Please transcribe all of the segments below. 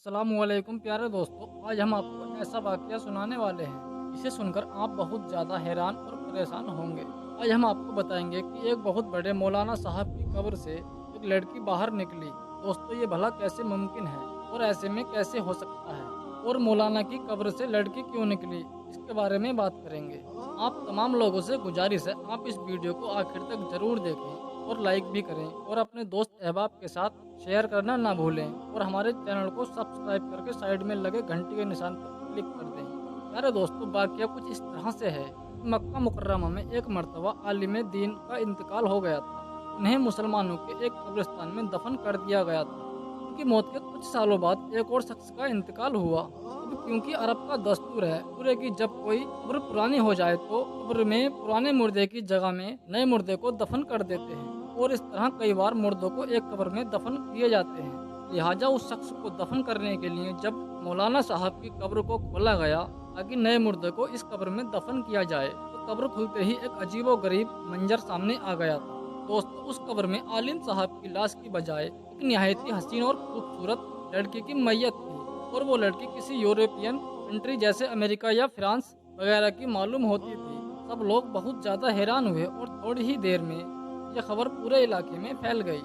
अस्सलामुअलैकुम प्यारे दोस्तों, आज हम आपको ऐसा वाक़या सुनाने वाले हैं जिसे सुनकर आप बहुत ज़्यादा हैरान और परेशान होंगे। आज हम आपको बताएंगे कि एक बहुत बड़े मौलाना साहब की कब्र से एक लड़की बाहर निकली। दोस्तों, ये भला कैसे मुमकिन है और ऐसे में कैसे हो सकता है, और मौलाना की कब्र से लड़की क्यों निकली, इसके बारे में बात करेंगे। आप तमाम लोगों से गुजारिश है, आप इस वीडियो को आखिर तक ज़रूर देखें और लाइक भी करें और अपने दोस्त अहबाब के साथ शेयर करना ना भूलें, और हमारे चैनल को सब्सक्राइब करके साइड में लगे घंटी के निशान पर क्लिक कर दें। प्यारे दोस्तों, वाक़या कुछ इस तरह से है। मक्का मुकर्रमा में एक मरतबा आलिम दीन का इंतकाल हो गया था। उन्हें मुसलमानों के एक कब्रिस्तान में दफन कर दिया गया था। उनकी मौत के कुछ सालों बाद एक और शख्स का इंतकाल हुआ। अब क्योंकि अरब का दस्तूर है पूरे की जब कोई कब्र पुरानी हो जाए तो कब्र में पुराने मुर्दे की जगह में नए मुर्दे को दफन कर देते हैं, और इस तरह कई बार मुर्दों को एक कब्र में दफन किए जाते हैं। लिहाजा उस शख्स को दफन करने के लिए जब मौलाना साहब की कब्र को खोला गया ताकि नए मुर्दे को इस कब्र में दफन किया जाए, तो कब्र खुलते ही एक अजीबो गरीब मंजर सामने आ गया था। दोस्तों, उस कब्र में आलिम साहब की लाश की बजाय एक निहायत ही हसीन और खूबसूरत लड़की की मैयत थी, और वो लड़की किसी यूरोपियन कंट्री जैसे अमेरिका या फ्रांस वगैरह की मालूम होती थी। सब लोग बहुत ज़्यादा हैरान हुए और थोड़ी ही देर में यह खबर पूरे इलाके में फैल गई।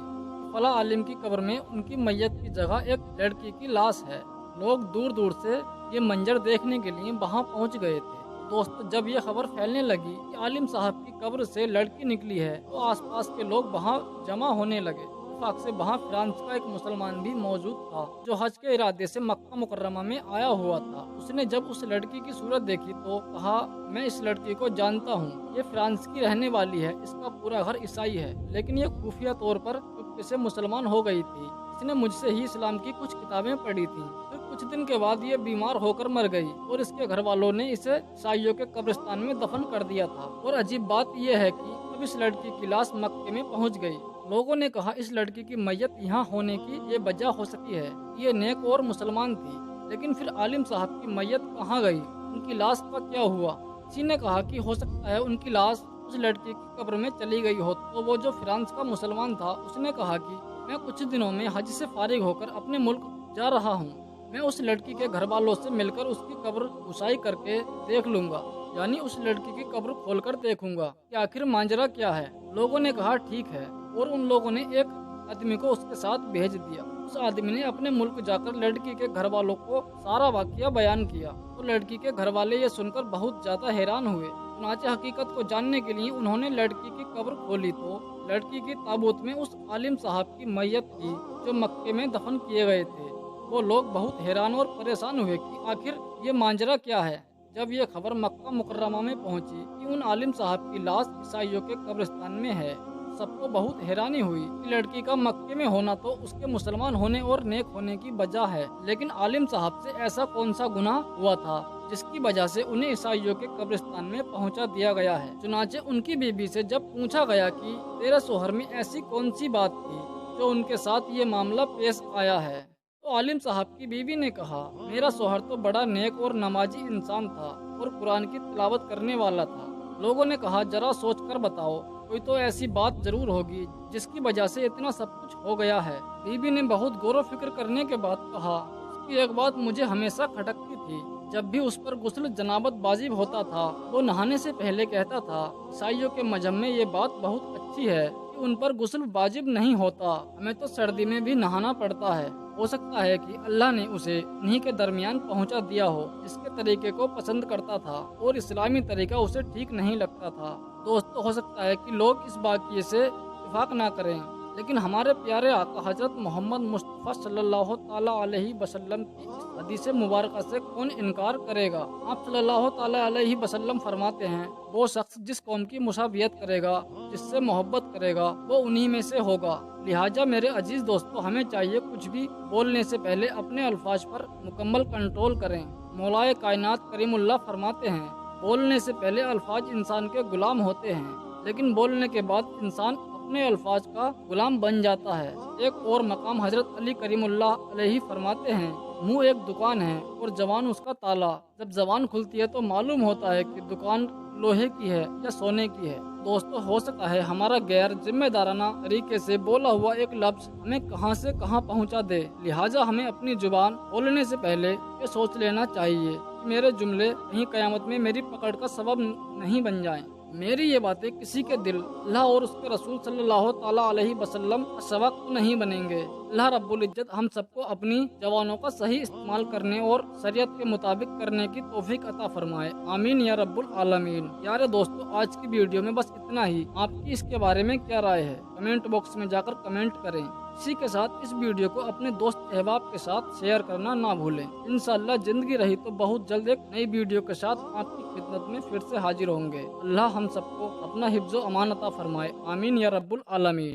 फला आलिम की कब्र में उनकी मैयत की जगह एक लड़की की लाश है। लोग दूर दूर से ये मंजर देखने के लिए वहां पहुंच गए थे। दोस्तों, जब ये खबर फैलने लगी कि आलिम साहब की कब्र से लड़की निकली है, तो आसपास के लोग वहां जमा होने लगे। इत्तेफाक से वहां फ्रांस का एक मुसलमान भी मौजूद था जो हज के इरादे से मक्का मुकर्रमा में आया हुआ था। उसने जब उस लड़की की सूरत देखी तो कहा, मैं इस लड़की को जानता हूँ, ये फ्रांस की रहने वाली है, इसका पूरा घर ईसाई है, लेकिन ये खुफिया तौर पर चुपके से मुसलमान हो गई थी। इसने मुझसे ही इस्लाम की कुछ किताबें पढ़ी थी। फिर कुछ दिन के बाद ये बीमार होकर मर गई और इसके घर वालों ने इसे ईसाइयों के कब्रिस्तान में दफन कर दिया था। और अजीब बात यह है कि अब इस लड़की की लाश मक्के में पहुंच गई। लोगों ने कहा, इस लड़की की मैयत यहाँ होने की ये वजह हो सकती है, ये नेक और मुसलमान थी, लेकिन फिर आलिम साहब की मैयत कहाँ गई, उनकी लाश का क्या हुआ। किसी ने कहा कि हो सकता है उनकी लाश उस लड़की की कब्र में चली गई हो। तो वो जो फ्रांस का मुसलमान था, उसने कहा कि मैं कुछ दिनों में हज से फारिग होकर अपने मुल्क जा रहा हूँ, मैं उस लड़की के घर वालों से मिलकर उसकी कब्र गुसाई करके देख लूंगा, यानी उस लड़की की कब्र खोलकर देखूंगा कि आखिर मांजरा क्या है। लोगों ने कहा ठीक है, और उन लोगों ने एक आदमी को उसके साथ भेज दिया। उस आदमी ने अपने मुल्क जाकर लड़की के घर वालों को सारा वाकया बयान किया, तो लड़की के घर वाले ये सुनकर बहुत ज्यादा हैरान हुए। चुनाचे हकीकत को जानने के लिए उन्होंने लड़की की कब्र खोली तो लड़की की ताबूत में उस आलिम साहब की मैयत थी जो मक्के में दफन किए गए थे। वो लोग बहुत हैरान और परेशान हुए कि आखिर ये मांजरा क्या है। जब ये खबर मक्का मुकर्रमा में पहुंची कि उन आलिम साहब की लाश ईसाइयों के कब्रिस्तान में है, सबको बहुत हैरानी हुई कि लड़की का मक्के में होना तो उसके मुसलमान होने और नेक होने की वजह है, लेकिन आलिम साहब से ऐसा कौन सा गुनाह हुआ था जिसकी वजह से उन्हें ईसाइयों के कब्रिस्तान में पहुंचा दिया गया है। चुनाचे उनकी बीबी से जब पूछा गया कि तेरे शोहर में ऐसी कौन सी बात थी जो उनके साथ ये मामला पेश आया है, तो आलिम साहब की बीवी ने कहा, मेरा शोहर तो बड़ा नेक और नमाजी इंसान था और कुरान की तिलावत करने वाला था। लोगों ने कहा, जरा सोच कर बताओ, कोई तो ऐसी बात जरूर होगी जिसकी वजह से इतना सब कुछ हो गया है। बीबी ने बहुत गौर फिक्र करने के बाद कहा, उसकी एक बात मुझे हमेशा खटकती थी, जब भी उस पर गुस्ल जनाबत वाजिब होता था, वो नहाने से पहले कहता था, ईसाइयों के मजहब में ये बात बहुत अच्छी है कि उन पर गुस्ल वाजिब नहीं होता, हमें तो सर्दी में भी नहाना पड़ता है। हो सकता है कि अल्लाह ने उसे इन्हीं के दरमियान पहुंचा दिया हो, जिसके तरीके को पसंद करता था और इस्लामी तरीका उसे ठीक नहीं लगता था। दोस्तों, हो सकता है कि लोग इस वाक़ये से इत्तेफाक ना करें, लेकिन हमारे प्यारे आका हजरत मोहम्मद मुस्तफ़ा सल्लल्लाहु ताला अलैहि वसल्लम की इस हदीस मुबारक से कौन इनकार करेगा। आप सल्लल्लाहु ताला अलैहि वसल्लम फरमाते हैं, वो शख्स जिस कौम की मुसावियत करेगा, जिससे मोहब्बत करेगा, वो उन्हीं में से होगा। लिहाजा मेरे अजीज दोस्तों, हमें चाहिए कुछ भी बोलने से पहले अपने अल्फाज पर मुकम्मल कंट्रोल करें। मौलाए कायनात करीमुल्लाह फरमाते हैं, बोलने से पहले अल्फाज इंसान के गुलाम होते हैं, लेकिन बोलने के बाद इंसान अपने अल्फाज का गुलाम बन जाता है। एक और मकाम हजरत अली करीमुल्लाह अलैहि फरमाते हैं, मुंह एक दुकान है और जबान उसका ताला। जब जबान खुलती है तो मालूम होता है कि दुकान लोहे की है या सोने की है। दोस्तों, हो सकता है हमारा गैर जिम्मेदाराना तरीके से बोला हुआ एक लफ्ज हमें कहां से कहां पहुंचा दे। लिहाजा हमें अपनी जुबान खोलने से पहले ये सोच लेना चाहिए कि मेरे जुमले कहीं कयामत में मेरी पकड़ का सबब नहीं बन जाएं। मेरी ये बातें किसी के दिल अल्लाह और उसके रसूल सल्लल्लाहु ताला अलैहि वसल्लम का सबक तो नहीं बनेंगे। अल्लाह रब्बुल इज्जत हम सबको अपनी जवानों का सही इस्तेमाल करने और शरीयत के मुताबिक करने की तौफीक अता फरमाए। आमीन या रब्बुल आलमीन। यारे दोस्तों, आज की वीडियो में बस इतना ही। आपकी इसके बारे में क्या राय है? कमेंट बॉक्स में जाकर कमेंट करें। इसी के साथ इस वीडियो को अपने दोस्त अहबाब के साथ शेयर करना ना भूलें। इंशाअल्लाह जिंदगी रही तो बहुत जल्द एक नई वीडियो के साथ आपकी खिदमत में फिर से हाजिर होंगे। अल्लाह हम सबको अपना हिफ्ज़ो अमान अता फरमाए। आमीन या रब्बुल आलमीन।